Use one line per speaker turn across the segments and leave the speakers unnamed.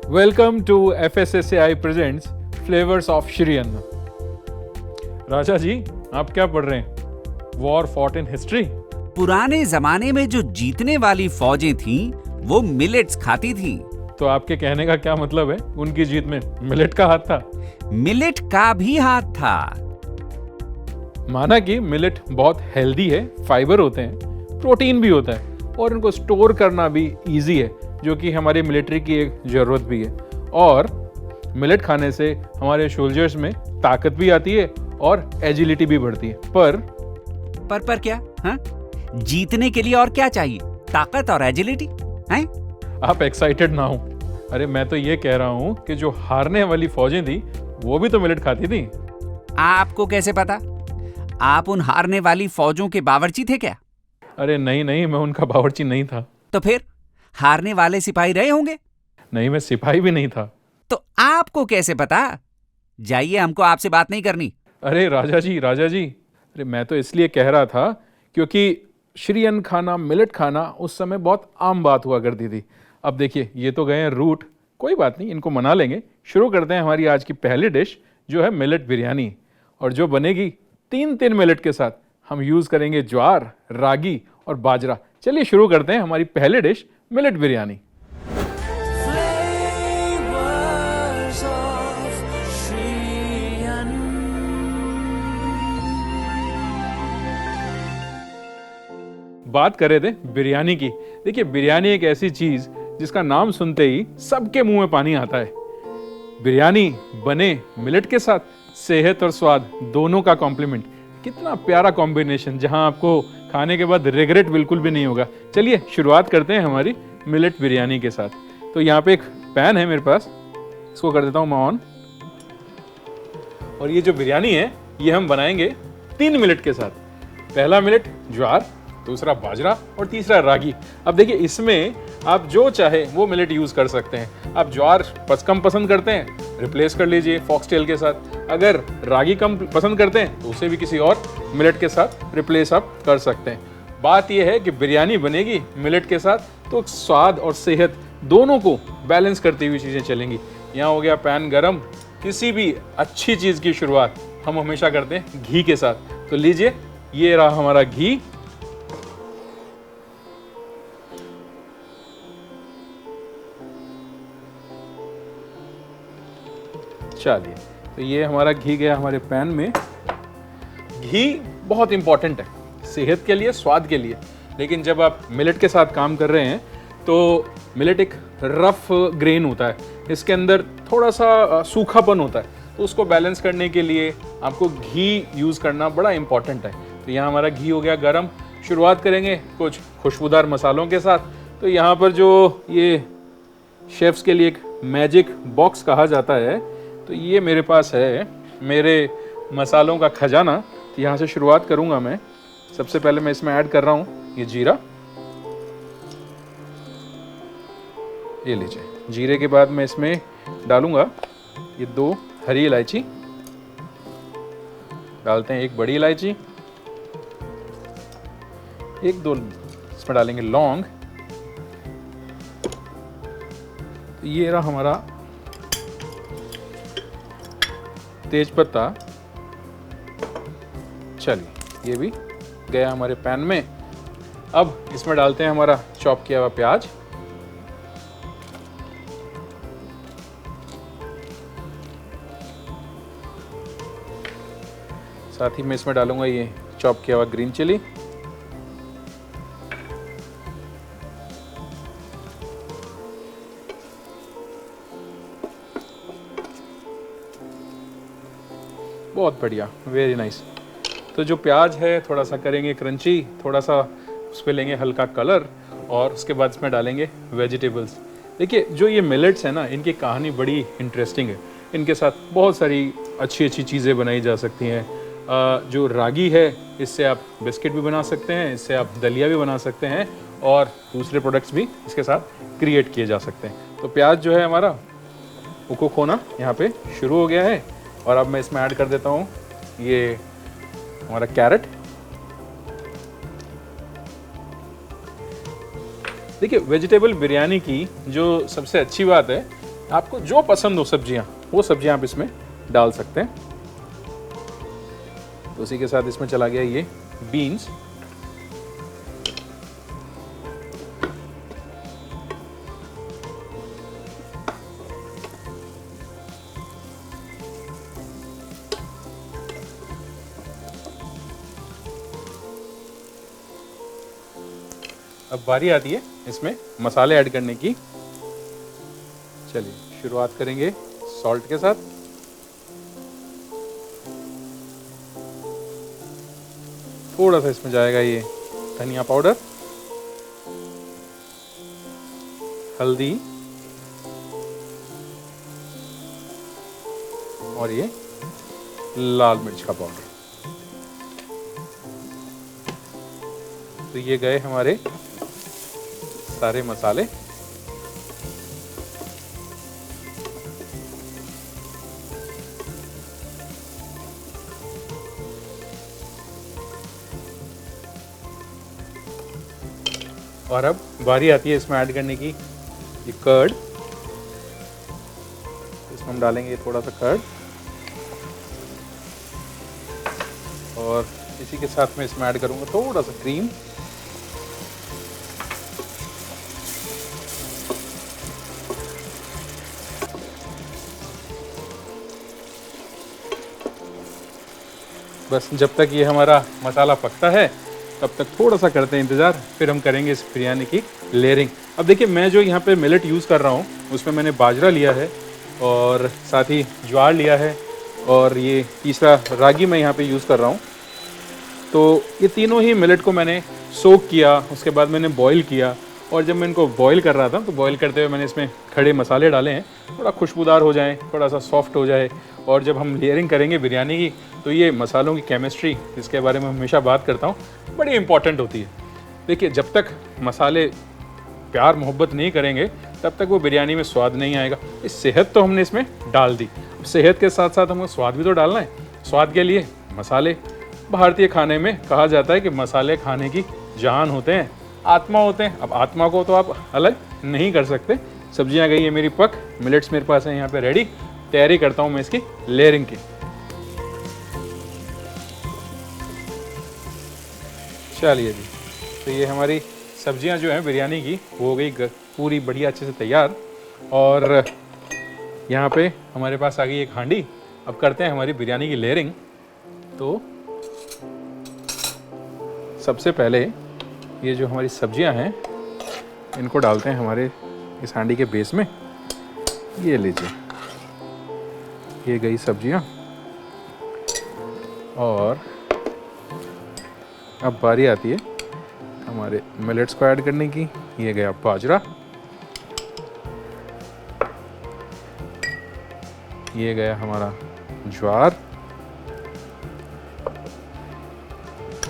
Welcome to FSSAI presents flavours of Shri Anna. Raja ji, आप क्या पढ़ रहे हैं? War fought in history?
पुराने जमाने में जो जीतने वाली फौजें थीं, वो मिलेट्स खाती थीं।
तो आपके कहने का क्या मतलब है? उनकी जीत में मिलेट का हाथ था?
मिलेट का भी हाथ था।
माना कि मिलेट बहुत हेल्दी है, फाइबर होते हैं, प्रोटीन भी होता है और इनको स्टोर करना भी इजी है, जो कि हमारी मिलिट्री की एक ज़रूरत भी है। और मिलेट खाने से हमारे सोल्जर्स में ताकत भी आती है और एजिलिटी भी बढ़ती है।
पर क्या? हाँ? जीतने के लिए और क्या चाहिए? ताकत और एजिलिटी? हैं?
आप एक्साइटेड ना हो। अरे मैं तो ये कह रहा हूँ कि जो हारने वाली फौजें थी वो भी तो मिलेट खाती थी।
आपको कैसे पता? आप उन हारने वाली फौजों के बावर्ची थे क्या?
अरे नहीं, मैं उनका बावर्ची नहीं था।
तो फिर हारने वाले सिपाही रहे होंगे?
नहीं, मैं सिपाही भी नहीं था।
तो आपको कैसे पता? जाइए, हमको आपसे बात नहीं करनी।
अरे राजा जी, अरे मैं तो इसलिए कह रहा था क्योंकि श्री अन्न खाना, मिलेट खाना उस समय बहुत आम बात हुआ करती थी। अब देखिए, ये तो गए हैं रूट, कोई बात नहीं, इनको मना लेंगे। शुरू करते हैं हमारी आज की पहली डिश, जो है मिलेट बिरयानी, और जो बनेगी तीन मिलेट के साथ। हम यूज़ करेंगे ज्वार, रागी और बाजरा। चलिए शुरू करते हैं हमारी पहली dish, millet biryani.
Flavors of Shri Ann.
बात कर रहे थे बिरयानी की। देखिए, बिरयानी एक ऐसी चीज जिसका नाम सुनते ही सबके मुंह में पानी आता है। बिरयानी बने मिलेट के साथ, सेहत और स्वाद दोनों का कॉम्प्लीमेंट। कितना प्यारा कॉम्बिनेशन, जहां आपको खाने के बाद रिग्रेट बिल्कुल भी नहीं होगा। चलिए शुरुआत करते हैं हमारी मिलेट बिरयानी के साथ। तो यहाँ पे एक पैन है मेरे पास, इसको कर देता हूँ मैं ऑन। और ये जो बिरयानी है ये हम बनाएंगे 3 मिलेट के साथ। पहला मिलेट ज्वार, दूसरा बाजरा और तीसरा रागी। अब देखिए, इसमें आप जो चाहे वो मिलेट यूज कर सकते हैं। आप ज्वार कम पसंद करते हैं, रिप्लेस कर लीजिए फॉक्सटेल के साथ। अगर रागी कम पसंद करते हैं तो उसे भी किसी और मिलेट के साथ रिप्लेस आप कर सकते हैं। बात यह है कि बिरयानी बनेगी मिलेट के साथ तो स्वाद और सेहत दोनों को बैलेंस करती हुई चीज़ें चलेंगी। यहाँ हो गया पैन गरम। किसी भी अच्छी चीज़ की शुरुआत हम हमेशा करते हैं घी के साथ। तो लीजिए, ये रहा हमारा घी। चलिए, तो ये हमारा घी गया हमारे पैन में। घी बहुत इंपॉर्टेंट है सेहत के लिए, स्वाद के लिए। लेकिन जब आप मिलेट के साथ काम कर रहे हैं तो मिलेट एक रफ ग्रेन होता है, इसके अंदर थोड़ा सा सूखापन होता है। तो उसको बैलेंस करने के लिए आपको घी यूज़ करना बड़ा इंपॉर्टेंट है। तो यहाँ हमारा घी हो गया गरम। शुरुआत करेंगे कुछ खुशबूदार मसालों के साथ। तो यहाँ पर जो ये शेफ्स के लिए एक मैजिक बॉक्स कहा जाता है, तो ये मेरे पास है, मेरे मसालों का खजाना। तो यहाँ से शुरुआत करूँगा मैं। सबसे पहले मैं इसमें ऐड कर रहा हूँ ये जीरा। ये लीजिए, जीरे के बाद मैं इसमें डालूंगा ये 2 हरी इलायची। डालते हैं 1 बड़ी इलायची। 1-2 इसमें डालेंगे लौंग। तो ये रहा हमारा तेज पत्ता। चलिए, ये भी गया हमारे पैन में। अब इसमें डालते हैं हमारा चॉप किया हुआ प्याज। साथ ही मैं इसमें डालूंगा ये चॉप किया हुआ ग्रीन चिली। बहुत बढ़िया, वेरी नाइस। तो जो प्याज है थोड़ा सा करेंगे क्रंची, थोड़ा सा उस पर लेंगे हल्का कलर, और उसके बाद इसमें डालेंगे वेजिटेबल्स। देखिए, जो ये मिलेट्स है ना, इनकी कहानी बड़ी इंटरेस्टिंग है। इनके साथ बहुत सारी अच्छी चीज़ें बनाई जा सकती हैं। जो रागी है, इससे आप बिस्किट भी बना सकते हैं, इससे आप दलिया भी बना सकते हैं, और दूसरे प्रोडक्ट्स भी इसके साथ क्रिएट किए जा सकते हैं। तो प्याज जो है हमारा, वो कुक होना यहाँ पे शुरू हो गया है। और अब मैं इसमें ऐड कर देता हूँ ये हमारा कैरेट। देखिए, वेजिटेबल बिरयानी की जो सबसे अच्छी बात है आपको जो पसंद हो सब्जियां, वो सब्जियां आप इसमें डाल सकते हैं। तो उसी के साथ इसमें चला गया ये बीन्स। अब बारी आती है इसमें मसाले ऐड करने की। चलिए शुरुआत करेंगे सॉल्ट के साथ। थोड़ा सा इसमें जाएगा ये धनिया पाउडर, हल्दी और ये लाल मिर्च का पाउडर। तो ये गए हमारे सारे मसाले। और अब बारी आती है इसमें ऐड करने की ये कर्ड। इसमें हम डालेंगे थोड़ा सा कर्ड और इसी के साथ में इसमें ऐड करूंगा थोड़ा सा क्रीम। बस जब तक ये हमारा मसाला पकता है तब तक थोड़ा सा करते हैं इंतज़ार, फिर हम करेंगे इस बिरयानी की लेयरिंग। अब देखिए मैं जो यहाँ पे मिलेट यूज़ कर रहा हूँ उसमें मैंने बाजरा लिया है और साथ ही ज्वार लिया है और ये तीसरा रागी मैं यहाँ पे यूज़ कर रहा हूँ। तो ये तीनों ही मिलेट को मैंने सोक किया, उसके बाद मैंने बॉईल किया और जब मैं इनको बॉईल कर रहा था तो बॉईल करते हुए मैंने इसमें खड़े मसाले डाले हैं, थोड़ा खुशबूदार हो जाए, थोड़ा सा सॉफ्ट हो जाए। और जब हम लेयरिंग करेंगे बिरयानी की तो ये मसालों की केमिस्ट्री, जिसके बारे में हमेशा बात करता हूँ, बड़ी इंपॉर्टेंट होती है। देखिए जब तक मसाले प्यार मोहब्बत नहीं करेंगे तब तक वो बिरयानी में स्वाद नहीं आएगा। इस सेहत तो हमने इसमें डाल दी, अब सेहत के साथ साथ हमको स्वाद भी तो डालना है। स्वाद के लिए मसाले, भारतीय खाने में कहा जाता है कि मसाले खाने की जान होते हैं, आत्मा होते हैं। अब आत्मा को तो आप अलग नहीं कर सकते। सब्जियां गई है मेरी पक, मिलेट्स मेरे पास है यहाँ पे रेडी। तैयारी करता हूँ मैं इसकी लेयरिंग की। चलिए जी, तो ये हमारी सब्जियां जो हैं बिरयानी की वो हो गई पूरी बढ़िया अच्छे से तैयार। और यहाँ पे हमारे पास आ गई एक हांडी। अब करते हैं हमारी बिरयानी की लेयरिंग। तो सबसे पहले ये जो हमारी सब्जियां हैं इनको डालते हैं हमारे इस हांडी के बेस में। ये लीजिए, ये गई सब्जियां। और अब बारी आती है हमारे मिलेट्स को ऐड करने की। ये गया बाजरा, ये गया हमारा ज्वार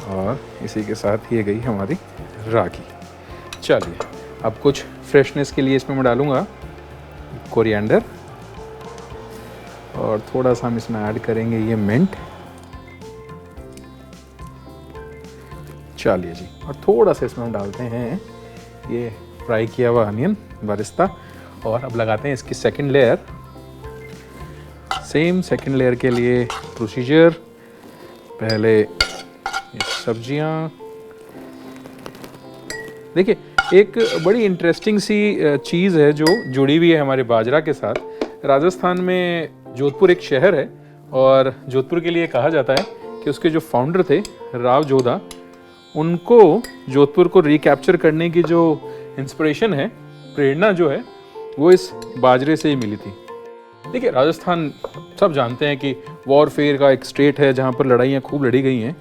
और इसी के साथ ये गई हमारी रागी। चलिए अब कुछ फ्रेशनेस के लिए इसमें मैं डालूँगा कोरिएंडर और थोड़ा सा हम इसमें ऐड करेंगे ये मिंट। चलिए जी, और थोड़ा सा इसमें हम डालते हैं ये फ्राई किया हुआ अनियन बरिस्ता। और अब लगाते हैं इसकी second layer. Same second layer के लिए प्रोसीजर, पहले ये सब्जियां। देखिए एक बड़ी इंटरेस्टिंग सी चीज़ है जो जुड़ी हुई है हमारे बाजरा के साथ। राजस्थान में जोधपुर एक शहर है और जोधपुर के लिए कहा जाता है कि उसके जो फाउंडर थे राव जोधा, उनको जोधपुर को रिकैप्चर करने की जो इंस्पिरेशन है, प्रेरणा जो है, वो इस बाजरे से ही मिली थी। देखिए राजस्थान सब जानते हैं कि वॉरफेयर का एक स्टेट है जहाँ पर लड़ाइयाँ खूब लड़ी गई हैं।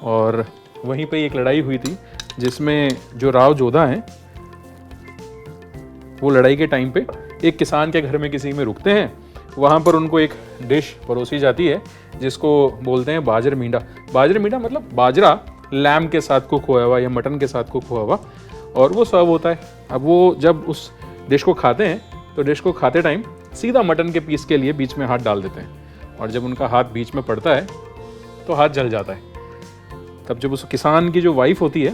और वहीं पे एक लड़ाई हुई थी जिसमें जो राव जोधा हैं वो लड़ाई के टाइम पे एक किसान के घर में किसी में रुकते हैं। वहाँ पर उनको एक डिश परोसी जाती है जिसको बोलते हैं बाजर मींडा। बाजर मींडा मतलब बाजरा लैम के साथ कुक हुआ हुआ या मटन के साथ कुक हुआ हुआ, और वो सर्व होता है। अब वो जब उस डिश को खाते हैं तो डिश को खाते टाइम सीधा मटन के पीस के लिए बीच में हाथ डाल देते हैं और जब उनका हाथ बीच में पड़ता है तो हाथ जल जाता है। तब जब उस किसान की जो वाइफ होती है,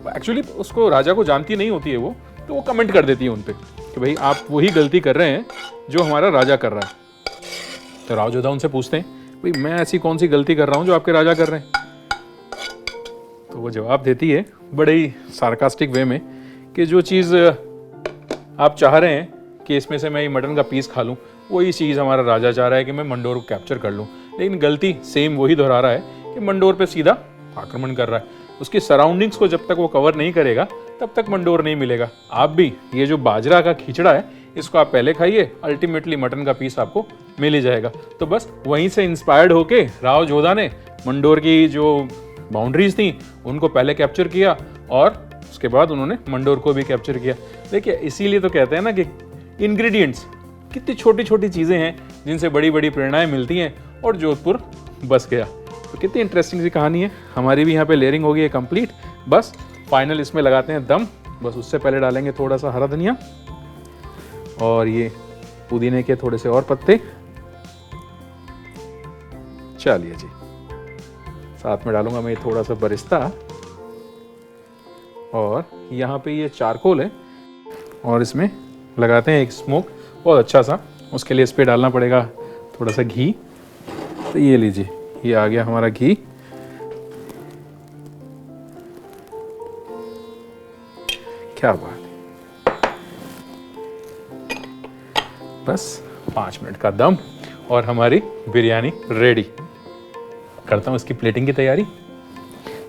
एक्चुअली उसको राजा को जानती नहीं होती है वो, तो वो कमेंट कर देती है उन पे कि भाई आप वही गलती कर रहे हैं जो हमारा राजा कर रहा है। तो राव जोधा उनसे पूछते हैं, भाई मैं ऐसी कौन सी गलती कर रहा हूँ जो आपके राजा कर रहे हैं? तो वो जवाब देती है बड़े ही सार्कास्टिक वे में कि जो चीज़ आप चाह रहे हैं कि इसमें से मैं ये मटन का पीस खा लूँ, वही चीज़ हमारा राजा चाह रहा है कि मैं मंडोर को कैप्चर कर लूँ। लेकिन गलती सेम वही दोहरा रहा है कि मंडोर पे सीधा आक्रमण कर रहा है। उसकी सराउंडिंग्स को जब तक वो कवर नहीं करेगा तब तक मंडोर नहीं मिलेगा। आप भी ये जो बाजरा का खिचड़ा है इसको आप पहले खाइए, अल्टीमेटली मटन का पीस आपको मिल ही जाएगा। तो बस वहीं से इंस्पायर्ड होके राव जोधा ने मंडोर की जो बाउंड्रीज थी उनको पहले कैप्चर किया और उसके बाद उन्होंने मंडोर को भी कैप्चर किया। देखिए इसीलिए तो कहते हैं ना कि इंग्रेडिएंट्स कितनी छोटी छोटी चीज़ें हैं जिनसे बड़ी बड़ी प्रेरणाएं मिलती हैं और जोधपुर बस गया। तो कितनी इंटरेस्टिंग सी कहानी है। हमारी भी यहाँ पे लेयरिंग हो गई है कंप्लीट। बस फाइनल इसमें लगाते हैं दम। बस उससे पहले डालेंगे थोड़ा सा हरा धनिया और ये पुदीने के थोड़े से और पत्ते। चलिए जी, साथ में डालूंगा मैं थोड़ा सा बरिस्ता और यहाँ पे ये चारकोल है और इसमें लगाते हैं एक स्मोक बहुत अच्छा सा। उसके लिए इस पर डालना पड़ेगा थोड़ा सा घी। तो ये लीजिए, ये आ गया हमारा घी। क्या बात है। बस 5 मिनट का दम और हमारी बिरयानी रेडी। करता हूँ इसकी प्लेटिंग की तैयारी।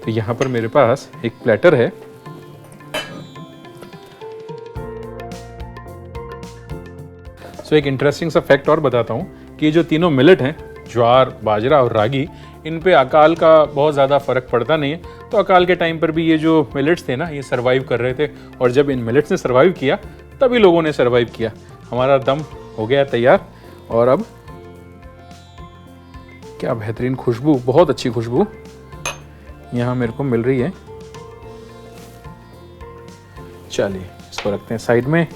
तो यहाँ पर मेरे पास एक प्लेटर है। सो एक इंटरेस्टिंग सा फैक्ट और बताता हूँ कि जो तीनों मिलेट हैं, ज्वार, बाजरा और रागी, इन पे अकाल का बहुत ज़्यादा फर्क पड़ता नहीं है। तो अकाल के टाइम पर भी ये जो मिलेट्स थे ना, ये सर्वाइव कर रहे थे और जब इन मिलेट्स ने सर्वाइव किया तभी लोगों ने सर्वाइव किया। हमारा दम हो गया तैयार और अब क्या बेहतरीन खुशबू, बहुत अच्छी खुशबू यहाँ मेरे को मिल रही है। चलिए इसको रखते हैं साइड में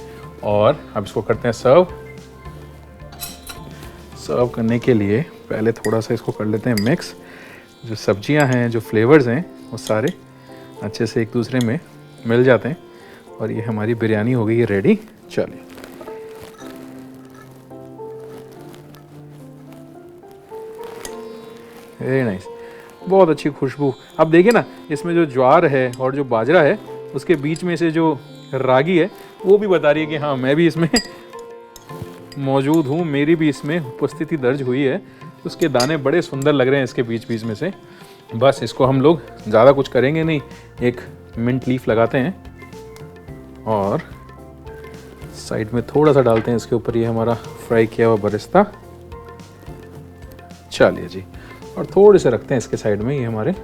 और अब इसको करते हैं सर्व। सर्व करने के लिए पहले थोड़ा सा इसको कर लेते हैं मिक्स। जो सब्जियां हैं, जो फ्लेवर्स हैं, वो सारे अच्छे से एक दूसरे में मिल जाते हैं और ये हमारी बिरयानी हो गई है रेडी। चलिए वेरी नाइस, बहुत अच्छी खुशबू। अब देखिए ना, इसमें जो ज्वार है और जो बाजरा है उसके बीच में से जो रागी है वो भी बता रही है कि हाँ मैं भी इसमें मौजूद हूँ, मेरी भी इसमें उपस्थिति दर्ज हुई है। उसके दाने बड़े सुंदर लग रहे हैं इसके बीच बीच में से। बस इसको हम लोग ज़्यादा कुछ करेंगे नहीं, एक मिंट लीफ लगाते हैं और साइड में थोड़ा सा डालते हैं इसके ऊपर ये हमारा फ्राई किया हुआ बरिस्ता। चलिए जी, और थोड़े से रखते हैं इसके साइड में ये हमारे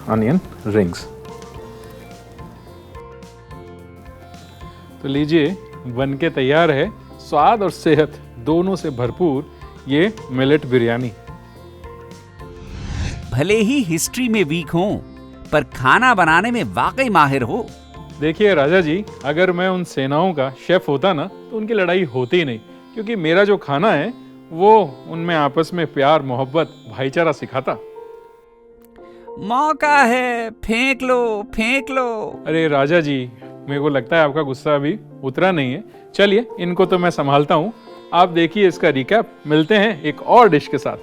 अनियन रिंग्स। तो लीजिए, बन के तैयार है स्वाद और सेहत दोनों से भरपूर ये मिलेट बिरयानी।
भले ही हिस्ट्री में वीक हो पर खाना बनाने में वाकई माहिर हो।
देखिए राजा जी, अगर मैं उन सेनाओं का शेफ होता ना तो उनकी लड़ाई होती ही नहीं, क्योंकि मेरा जो खाना है वो उनमें आपस में प्यार, मोहब्बत, भाईचारा सिखाता।
मौका है, फेंक लो फेंक लो।
अरे राजा जी, मेरे को लगता है आपका गुस्सा अभी उतरा नहीं है। चलिए इनको तो मैं संभालता हूँ, आप देखिए इसका रिकैप। मिलते हैं एक और डिश के साथ।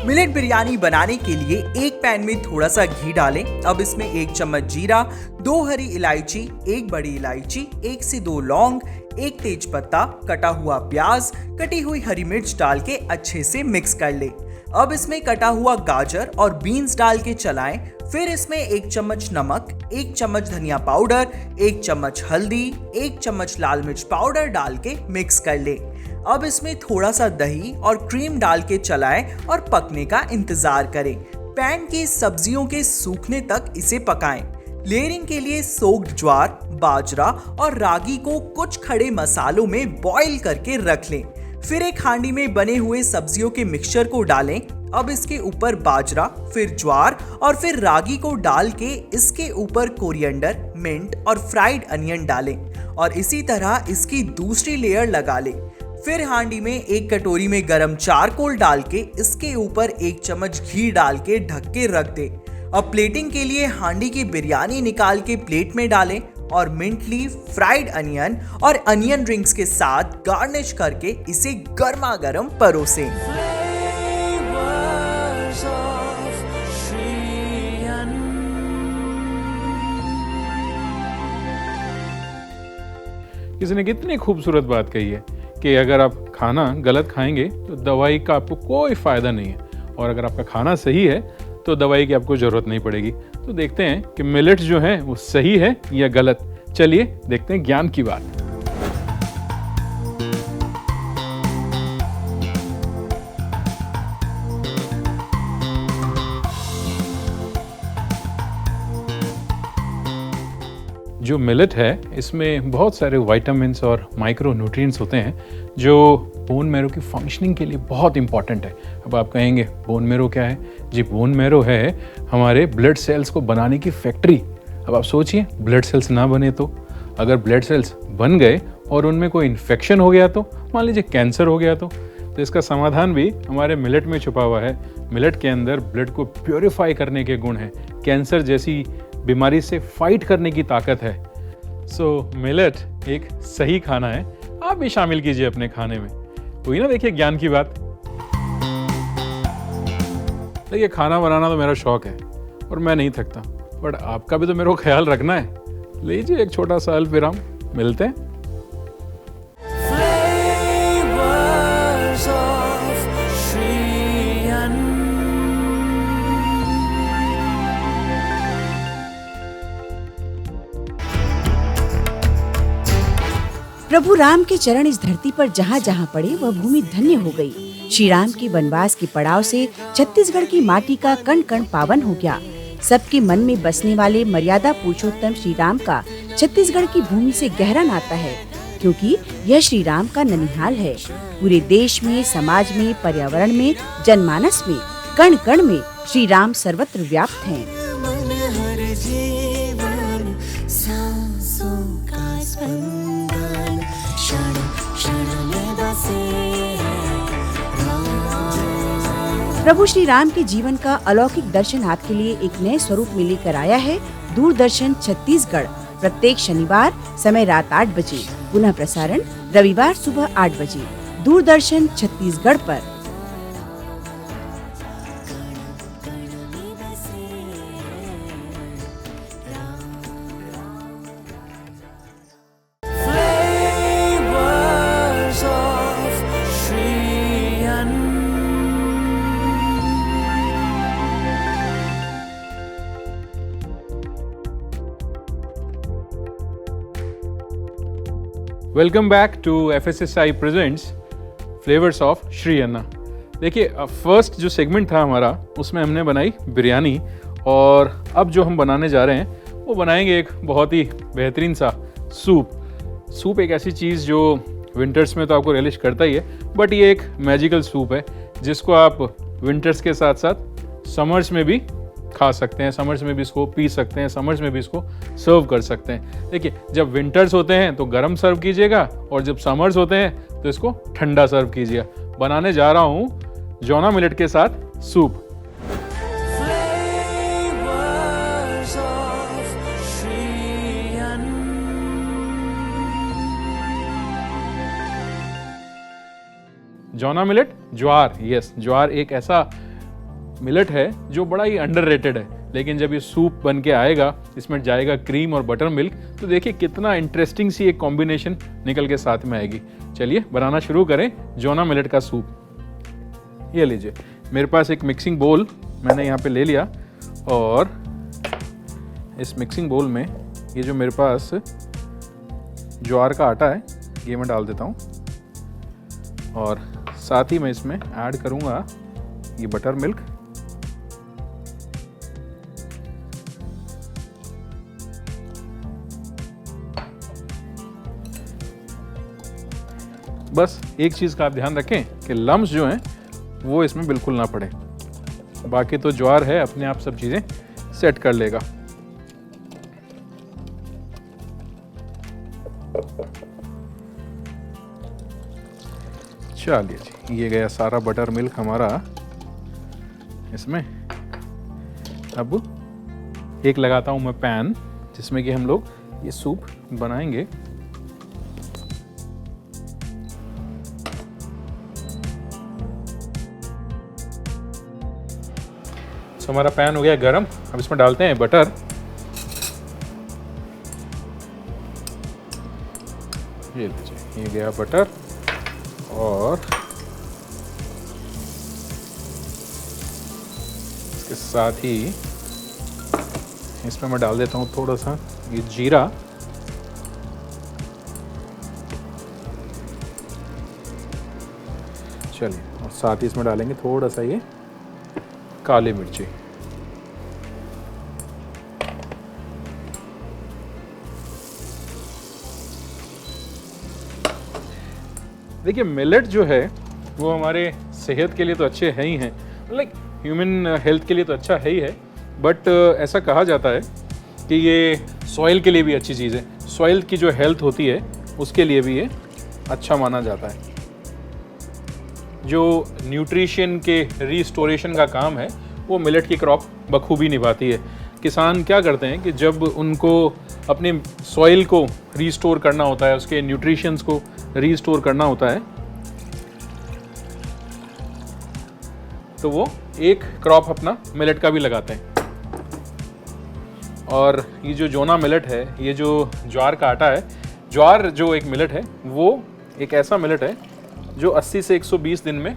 मिलेट बिरयानी बनाने के लिए एक पैन में थोड़ा सा घी डालें। अब इसमें 1 चम्मच जीरा, 2 हरी इलायची, 1 बड़ी इलायची, 1 से 2 लौंग, 1 तेज पत्ता, कटा हुआ प्याज, कटी हुई हरी मिर्च डाल के अच्छे से मिक्स कर ले। अब इसमें कटा हुआ गाजर और बीन्स डाल के चलाएं। फिर इसमें 1 चम्मच नमक, 1 चम्मच धनिया पाउडर, 1 चम्मच हल्दी, 1 चम्मच लाल मिर्च पाउडर डाल के मिक्स कर ले। अब इसमें थोड़ा सा दही और क्रीम डाल के चलाएं और पकने का इंतजार करें। पैन की सब्जियों के सूखने तक इसे पकाएं। लेयरिंग के लिए सोक्ड ज्वार, बाजरा और रागी को कुछ खड़े मसालों में बॉईल करके रख लें। फिर एक हांडी में बने हुए सब्जियों के मिक्सचर को डालें। अब इसके ऊपर बाजरा, फिर ज्वार और फिर रागी को डाल के इसके ऊपर कोरिएंडर, मिंट और फ्राइड अनियन डालें और इसी तरह इसकी दूसरी लेयर लगा लें। फिर हांडी में 1 कटोरी में गरम चारकोल डाल के इसके ऊपर 1 चम्मच घी डाल के ढक के रख दें। अब प्लेटिंग के लिए हांडी की बिरयानी निकाल के प्लेट में डालें और मिंट लीफ, फ्राइड अनियन और अनियन रिंग्स के साथ गार्निश करके इसे गर्मा गर्म परोसें।
Flavors of Sri Ann.
किसी ने कितनी खूबसूरत बात कही है कि अगर आप खाना गलत खाएंगे तो दवाई का आपको कोई फ़ायदा नहीं है, और अगर आपका खाना सही है तो दवाई की आपको ज़रूरत नहीं पड़ेगी। तो देखते हैं कि मिलेट्स जो हैं वो सही है या गलत। चलिए देखते हैं ज्ञान की बात। जो मिलेट है इसमें बहुत सारे विटामिन्स और माइक्रो न्यूट्रिएंट्स होते हैं जो बोन मैरो की फंक्शनिंग के लिए बहुत इंपॉर्टेंट है। अब आप कहेंगे बोन मैरो क्या है? जी, बोन मैरो है हमारे ब्लड सेल्स को बनाने की फैक्ट्री। अब आप सोचिए, ब्लड सेल्स ना बने तो, अगर ब्लड सेल्स बन गए और उनमें कोई इन्फेक्शन हो गया तो, मान लीजिए कैंसर हो गया तो इसका समाधान भी हमारे मिलेट में छुपा हुआ है। मिलेट के अंदर ब्लड को प्योरीफाई करने के गुण हैं, कैंसर जैसी बीमारी से फाइट करने की ताकत है। सो मिलेट एक सही खाना है, आप भी शामिल कीजिए अपने खाने में। हुई ना, देखिए ज्ञान की बात। देखिए, खाना बनाना तो मेरा शौक है और मैं नहीं थकता, बट आपका भी तो मेरे को ख्याल रखना है। लीजिए एक छोटा सा अल्पविराम, मिलते हैं।
Flavors of Sri Ann.
प्रभु राम के चरण इस धरती पर जहाँ जहाँ पड़े वह भूमि धन्य हो गई। श्री राम की वनवास के पड़ाव से छत्तीसगढ़ की माटी का कण कण पावन हो गया। सबके मन में बसने वाले मर्यादा पुरुषोत्तम श्री राम का छत्तीसगढ़ की भूमि से गहरा नाता है, क्योंकि यह श्री राम का ननिहाल है। पूरे देश में, समाज में, पर्यावरण में, जनमानस में, कण कण में श्री राम सर्वत्र व्याप्त हैं।
मन हर जीवन सांसों का स्पंदन क्षण क्षण में बसे
प्रभु श्री राम के जीवन का अलौकिक दर्शन आपके लिए एक नए स्वरूप में लेकर आया है दूरदर्शन छत्तीसगढ़। प्रत्येक शनिवार समय रात 8 बजे, पुनः प्रसारण रविवार सुबह 8 बजे, दूरदर्शन छत्तीसगढ़ पर।
Flavors of Sri Ann.
Welcome back to FSSI presents flavours of Shri Anna. देखिए, फर्स्ट जो सेगमेंट था हमारा उसमें हमने बनाई बिरयानी, और अब जो हम बनाने जा रहे हैं वो बनाएंगे एक बहुत ही बेहतरीन सा सूप। सूप एक ऐसी चीज़ जो विंटर्स में तो आपको रिलिश करता ही है, बट ये एक मैजिकल सूप है जिसको आप विंटर्स के साथ साथ समर्स में भी खा सकते हैं, समर्स में भी इसको पी सकते हैं, समर्स में भी इसको सर्व कर सकते हैं। देखिए, जब विंटर्स होते हैं तो गर्म सर्व कीजिएगा, और जब समर्स होते हैं तो इसको ठंडा सर्व कीजिएगा। बनाने जा रहा हूँ जोना मिलेट के साथ सूप।
Flavors of Sri Ann.
जोना मिलेट, ज्वार। यस, ज्वार एक ऐसा मिलेट है जो बड़ा ही अंडररेटेड है, लेकिन जब ये सूप बन के आएगा, इसमें जाएगा क्रीम और बटर मिल्क, तो देखिए कितना इंटरेस्टिंग सी एक कॉम्बिनेशन निकल के साथ में आएगी। चलिए बनाना शुरू करें जोना मिलेट का सूप। ये लीजिए, मेरे पास एक मिक्सिंग बोल मैंने यहाँ पे ले लिया, और इस मिक्सिंग बोल में ये जो मेरे पास ज्वार का आटा है ये मैं डाल देता हूँ, और साथ ही मैं इसमें ऐड करूँगा ये बटर मिल्क। बस एक चीज़ का आप ध्यान रखें कि लम्स जो हैं वो इसमें बिल्कुल ना पड़े, बाकी तो ज्वार है अपने आप सब चीज़ें सेट कर लेगा। चलिए जी, ये गया सारा बटर मिल्क हमारा इसमें। अब एक लगाता हूँ मैं पैन जिसमें कि हम लोग ये सूप बनाएंगे। तो हमारा पैन हो गया गरम। अब इसमें डालते हैं बटर। ये लीजिए, ये गया बटर। और इसके साथ ही इसमें मैं डाल देता हूँ थोड़ा सा ये जीरा। चलिए, और साथ ही इसमें डालेंगे थोड़ा सा ये काली मिर्ची। देखिए, मिलेट जो है वो हमारे सेहत के लिए तो अच्छे हैं ही हैं, लाइक ह्यूमन हेल्थ के लिए तो अच्छा है ही है, बट ऐसा कहा जाता है कि ये सॉइल के लिए भी अच्छी चीज़ है। सॉइल की जो हेल्थ होती है उसके लिए भी ये अच्छा माना जाता है। जो न्यूट्रिशन के रिस्टोरेशन का काम है वो मिलेट की क्रॉप बखूबी निभाती है। किसान क्या करते हैं कि जब उनको अपनी सॉइल को रिस्टोर करना होता है, उसके न्यूट्रिशंस को रिस्टोर करना होता है, तो वो एक क्रॉप अपना मिलेट का भी लगाते हैं। और ये जो जोना मिलेट है, ये जो ज्वार का आटा है, ज्वार जो एक मिलेट है वो एक ऐसा मिलेट है जो 80 से 120 दिन में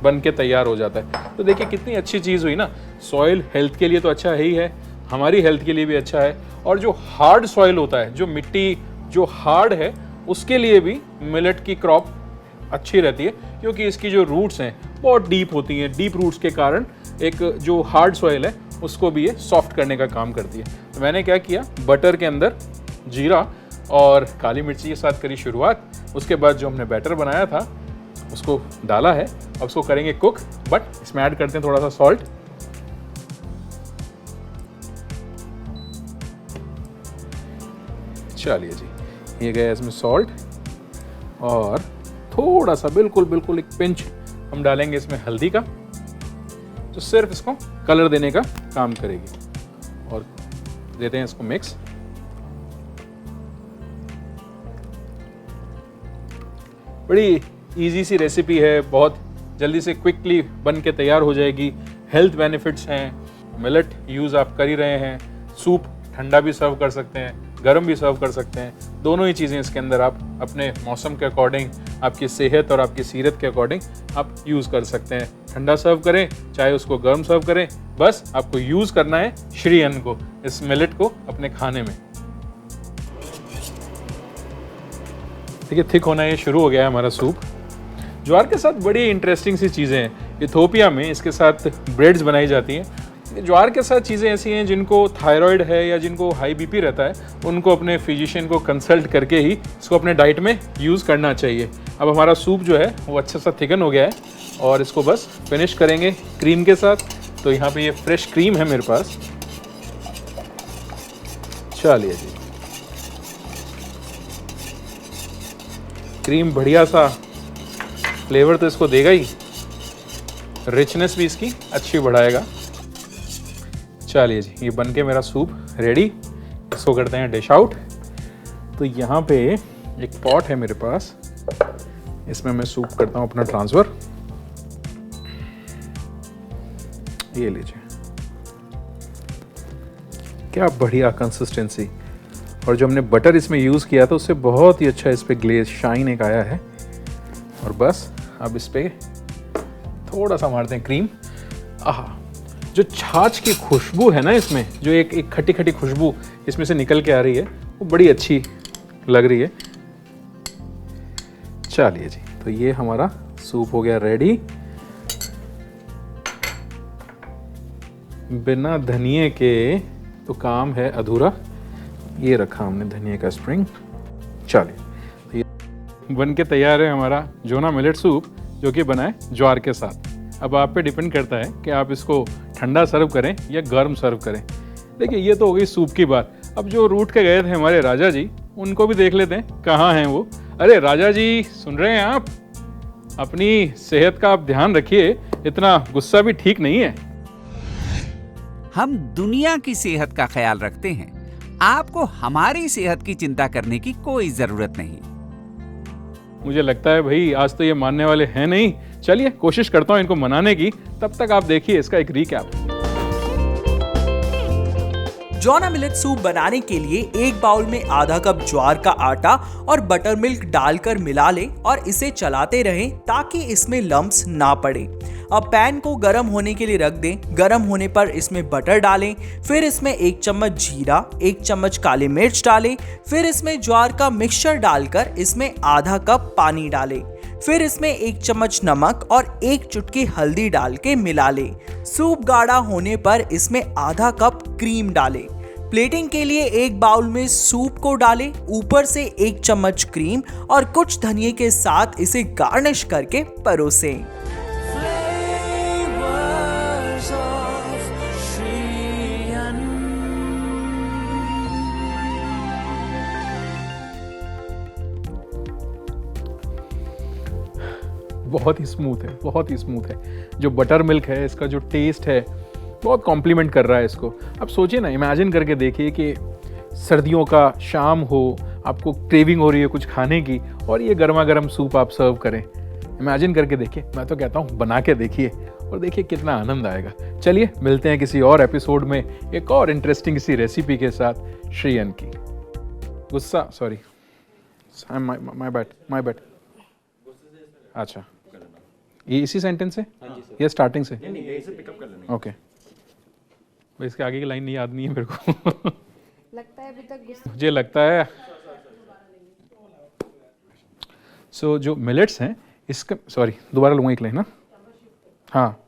बन के तैयार हो जाता है। तो देखिए कितनी अच्छी चीज़ हुई ना। सॉइल हेल्थ के लिए तो अच्छा है ही है, हमारी हेल्थ के लिए भी अच्छा है। और जो हार्ड सॉइल होता है, जो मिट्टी जो हार्ड है, उसके लिए भी मिलेट की क्रॉप अच्छी रहती है, क्योंकि इसकी जो रूट्स हैं बहुत डीप होती हैं। डीप रूट्स के कारण एक जो हार्ड सॉइल है उसको भी ये सॉफ्ट करने का काम करती है। तो मैंने क्या किया, बटर के अंदर जीरा और काली मिर्ची के साथ करी शुरुआत। उसके बाद जो हमने बैटर बनाया था उसको डाला है। अब उसको करेंगे कुक, बट इसमें ऐड करते हैं थोड़ा सा सॉल्ट। चलिए जी, ये गया इसमें सॉल्ट, और थोड़ा सा बिल्कुल एक पिंच हम डालेंगे इसमें हल्दी का, जो सिर्फ इसको कलर देने का काम करेगी। और देते हैं इसको मिक्स। बड़ी इजी सी रेसिपी है, बहुत जल्दी से क्विकली बन के तैयार हो जाएगी। हेल्थ बेनिफिट्स हैं। मिलेट यूज़ आप कर ही रहे हैं। सूप ठंडा भी सर्व कर सकते हैं, गर्म भी सर्व कर सकते हैं। दोनों ही चीज़ें इसके अंदर आप अपने मौसम के अकॉर्डिंग, आपकी सेहत और आपकी सीरत के अकॉर्डिंग आप यूज़ कर सकते हैं। ठंडा सर्व करें चाहे उसको गर्म सर्व करें, बस आपको यूज़ करना है श्री अन्न को, इस मिलेट को अपने खाने में। देखिए थिक होना ये शुरू हो गया है हमारा सूप। ज्वार के साथ बड़ी इंटरेस्टिंग सी चीज़ें हैं। इथोपिया में इसके साथ ब्रेड्स बनाई जाती हैं। ज्वार के साथ चीज़ें ऐसी हैं जिनको थायराइड है या जिनको हाई बीपी रहता है, उनको अपने फिजिशियन को कंसल्ट करके ही इसको अपने डाइट में यूज़ करना चाहिए। अब हमारा सूप जो है वो अच्छा सा थिकन हो गया है, और इसको बस फिनिश करेंगे क्रीम के साथ। तो यहाँ पे ये फ्रेश क्रीम है मेरे पास। चलिए जी, क्रीम बढ़िया सा फ्लेवर तो इसको देगा ही, रिचनेस भी इसकी अच्छी बढ़ाएगा। चलिए जी, ये बनके मेरा सूप रेडी। इसको करते हैं डिश आउट। तो यहाँ पे एक पॉट है मेरे पास, इसमें मैं सूप करता हूँ अपना ट्रांसफ़र। ये लीजिए, क्या बढ़िया कंसिस्टेंसी। और जो हमने बटर इसमें यूज़ किया था उससे बहुत ही अच्छा इस पर ग्लेज शाइन एक आया है। और बस अब इस पर थोड़ा सा मारते हैं क्रीम। आहा, जो छाछ की खुशबू है ना इसमें, जो एक खट्टी खट्टी खुशबू इसमें से निकल के आ रही है, वो बड़ी अच्छी लग रही है। चलिए जी, तो ये हमारा सूप हो गया रेडी। बिना धनिए के तो काम है अधूरा। ये रखा हमने धनिया का स्प्रिंग। चलिए, तो ये बन के तैयार है हमारा जोना मिलेट सूप, जो कि बना है ज्वार के साथ। अब आप पे डिपेंड करता है कि आप इसको ठंडा सर्व करें या गर्म सर्व करें। देखिए, ये तो हो गई सूप की बात। अब जो रूठ के गए थे हमारे राजा जी, उनको भी देख लेते हैं कहाँ हैं वो। अरे राजा जी, सुन रहे हैं आप? अपनी सेहत का आप ध्यान रखिए, इतना गुस्सा भी ठीक नहीं है।
हम दुनिया की सेहत का ख्याल रखते हैं, आपको हमारी सेहत की चिंता करने की कोई जरूरत नहीं।
मुझे लगता है भाई आज तो ये मानने वाले हैं नहीं। चलिए कोशिश करता हूँ इनको मनाने की, तब तक आप देखिए इसका एक रिकैप।
जॉना मिलेट सूप बनाने के लिए एक बाउल में आधा कप ज्वार का आटा और बटर मिल्क डालकर मिला लें और इसे चलाते रहें ताकि इसमें लम्प्स ना पड़े। अब पैन को गर्म होने के लिए रख दें। गर्म होने पर इसमें बटर डालें, फिर इसमें 1 चम्मच जीरा, 1 चम्मच काली मिर्च डालें, फिर इसमें ज्वार का मिक्सचर डालकर इसमें आधा कप पानी डालें, फिर इसमें 1 चम्मच नमक और 1 चुटकी हल्दी डाल के मिला लें। सूप गाढ़ा होने पर इसमें आधा कप क्रीम डालें। प्लेटिंग के लिए एक बाउल में सूप को डालें, ऊपर से 1 चम्मच क्रीम और कुछ धनिए के साथ इसे गार्निश करके परोसें।
Flavors of Shriyan.
बहुत ही स्मूथ है, बहुत ही स्मूथ है। जो बटर मिल्क है इसका जो टेस्ट है बहुत कॉम्प्लीमेंट कर रहा है इसको। अब सोचिए ना, इमेजिन करके देखिए कि सर्दियों का शाम हो, आपको क्रेविंग हो रही है कुछ खाने की और ये गर्मा गर्म सूप आप सर्व करें। इमेजिन करके देखिए, मैं तो कहता हूँ बना के देखिए और देखिए कितना आनंद आएगा। चलिए मिलते हैं किसी और एपिसोड में एक और इंटरेस्टिंग सी रेसिपी के साथ। श्रीयन की गुस्सा, सॉरी माय बैड। अच्छा, ये इसी सेंटेंस से या स्टार्टिंग से? ओके, इसके आगे की लाइन नहीं याद नहीं है मेरे को।
लगता है अभी तक
मुझे लगता है जो मिलेट्स हैं इसका, सॉरी दोबारा लूँगा एक लाइन ना। हाँ,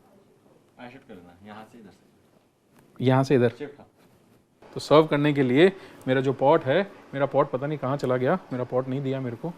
यहाँ से इधर। तो सर्व करने के लिए मेरा जो पॉट है, मेरा पॉट पता नहीं कहाँ चला गया, मेरा पॉट नहीं दिया मेरे को।